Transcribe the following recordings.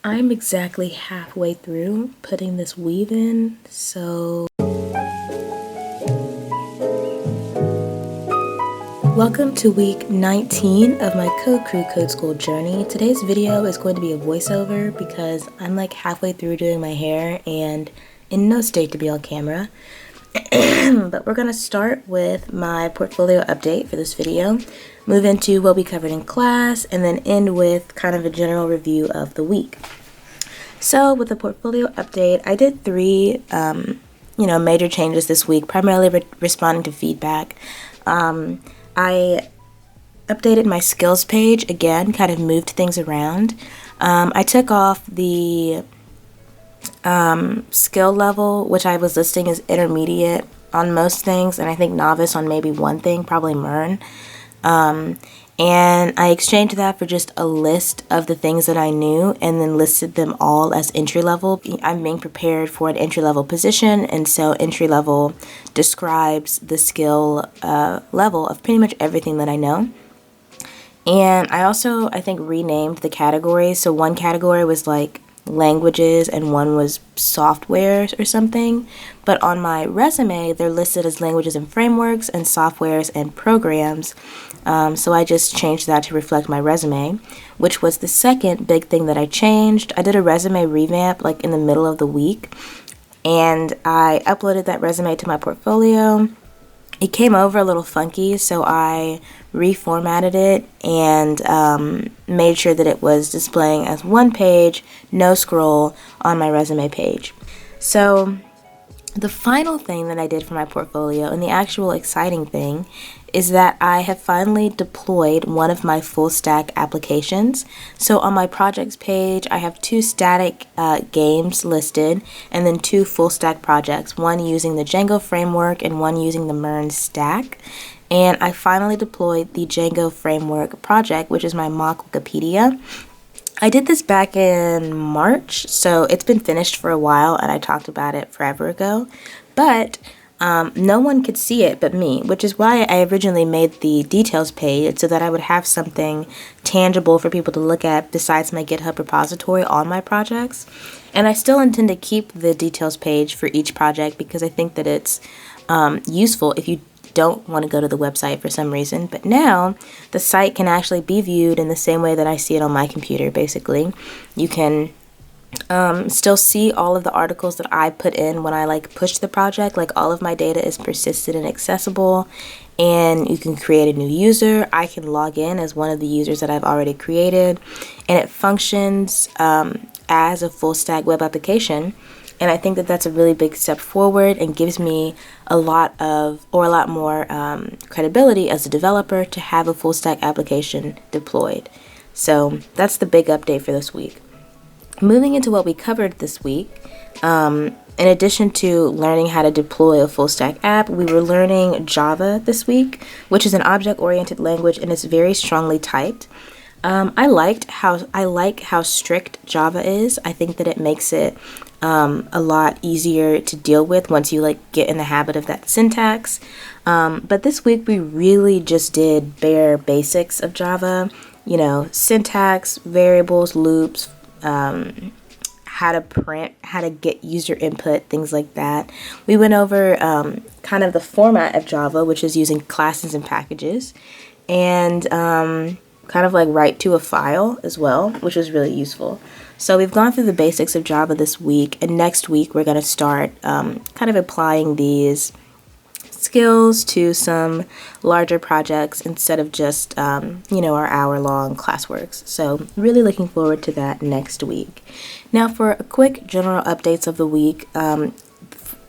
I'm exactly halfway through putting this weave in, so welcome to week 19 of my CodeCrew Code School journey. Today's video is going to be a voiceover because I'm like halfway through doing my hair and in no state to be on camera. But we're going to start with my portfolio update for this video, move into what we covered in class, and then end with kind of a general review of the week. So with the portfolio update, I did three major changes this week, primarily responding to feedback. I updated my skills page again, kind of moved things around. I took off the skill level, which I was listing as intermediate on most things, and I think novice on maybe one thing, probably MERN. And I exchanged that for just a list of the things that I knew and then listed them all as entry level. I'm being prepared for an entry level position, and so entry level describes the skill level of pretty much everything that I know. And I also, I think, renamed the categories. So one category was like languages and one was softwares or something, but on my resume they're listed as languages and frameworks and softwares and programs. So I just changed that to reflect my resume, which was the second big thing that I changed. I did a resume revamp like in the middle of the week, and I uploaded that resume to my portfolio. It came over a little funky, so I reformatted it and made sure that it was displaying as one page, no scroll, on my resume page. So the final thing that I did for my portfolio, and the actual exciting thing, is that I have finally deployed one of my full stack applications. So on my projects page, I have two static games listed and then two full stack projects, one using the Django framework and one using the MERN stack. And I finally deployed the Django framework project, which is my mock Wikipedia. I did this back in March, so it's been finished for a while and I talked about it forever ago, but no one could see it but me, which is why I originally made the details page, so that I would have something tangible for people to look at besides my GitHub repository on my projects. And I still intend to keep the details page for each project because I think that it's useful if you don't want to go to the website for some reason. But now the site can actually be viewed in the same way that I see it on my computer. Basically, you can still see all of the articles that I put in when I push the project. Like, all of my data is persistent and accessible, and you can create a new user. I can log in as one of the users that I've already created, and it functions as a full stack web application. And I think that that's a really big step forward and gives me a lot more credibility as a developer to have a full stack application deployed. So that's the big update for this week. Moving into what we covered this week, in addition to learning how to deploy a full stack app, we were learning Java this week, which is an object-oriented language and it's very strongly typed. I like how strict Java is. I think that it makes it a lot easier to deal with once you get in the habit of that syntax. But this week we really just did bare basics of Java, syntax, variables, loops, how to print, how to get user input, things like that. We went over kind of the format of Java, which is using classes and packages, and kind of write to a file as well, which was really useful. So we've gone through the basics of Java this week, and next week we're going to start kind of applying these skills to some larger projects instead of just our hour-long classworks. So really looking forward to that next week. Now for a quick general updates of the week,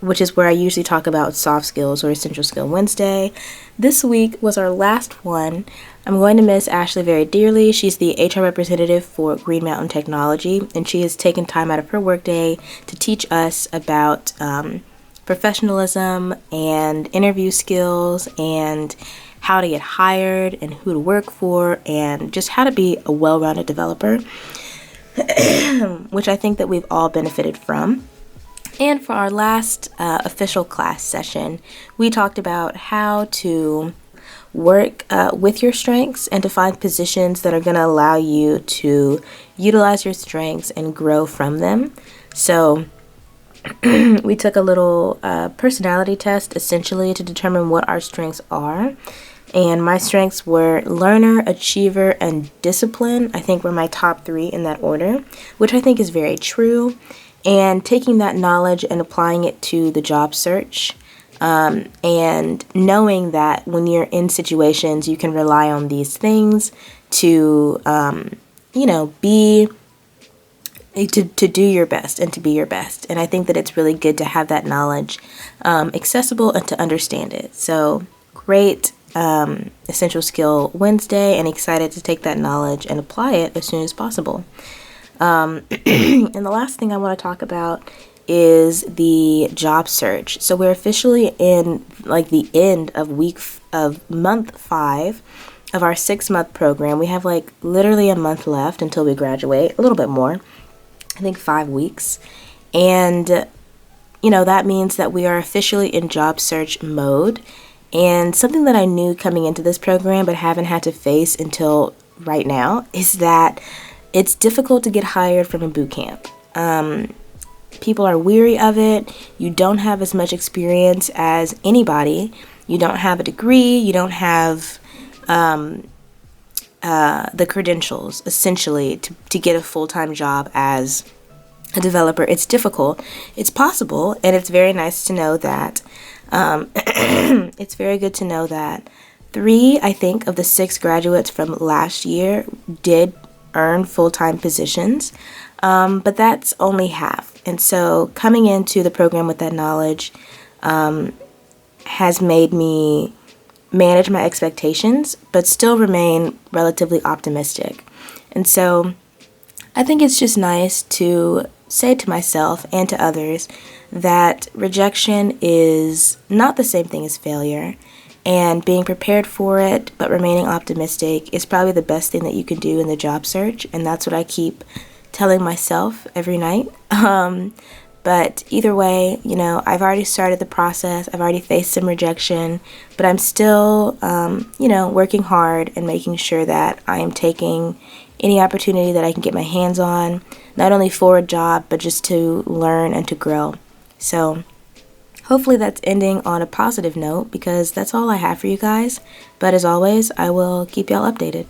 which is where I usually talk about soft skills or Essential Skill Wednesday. This week was our last one. I'm going to miss Ashley very dearly. She's the HR representative for Green Mountain Technology, and she has taken time out of her workday to teach us about professionalism and interview skills and how to get hired and who to work for and just how to be a well-rounded developer, which I think that we've all benefited from. And for our last official class session, we talked about how to work with your strengths and to find positions that are going to allow you to utilize your strengths and grow from them. So we took a little personality test essentially to determine what our strengths are. And my strengths were learner, achiever, and discipline. I think were my top 3 in that order, which I think is very true. And taking that knowledge and applying it to the job search, and knowing that when you're in situations, you can rely on these things to, to do your best and to be your best. And I think that it's really good to have that knowledge accessible and to understand it. So great Essential Skill Wednesday, and excited to take that knowledge and apply it as soon as possible. And the last thing I want to talk about is the job search. So we're officially in like the end of month 5 of our 6-month program. We have like literally a month left until we graduate, a little bit more, I think 5 weeks. And, that means that we are officially in job search mode. And something that I knew coming into this program but haven't had to face until right now is that it's difficult to get hired from a boot camp. People are weary of it. You don't have as much experience as anybody. You don't have a degree. You don't have the credentials, essentially, to get a full-time job as a developer. It's difficult. It's possible, and it's very nice to know that. It's very good to know that 3, I think, of the 6 graduates from last year did earn full-time positions, but that's only half. And so coming into the program with that knowledge has made me manage my expectations, but still remain relatively optimistic. And so I think it's just nice to say to myself and to others that rejection is not the same thing as failure, and being prepared for it but remaining optimistic is probably the best thing that you can do in the job search, and that's what I keep telling myself every night. But either way, I've already started the process. I've already faced some rejection, but I'm still, working hard and making sure that I am taking any opportunity that I can get my hands on, not only for a job, but just to learn and to grow. So hopefully that's ending on a positive note, because that's all I have for you guys. But as always, I will keep y'all updated.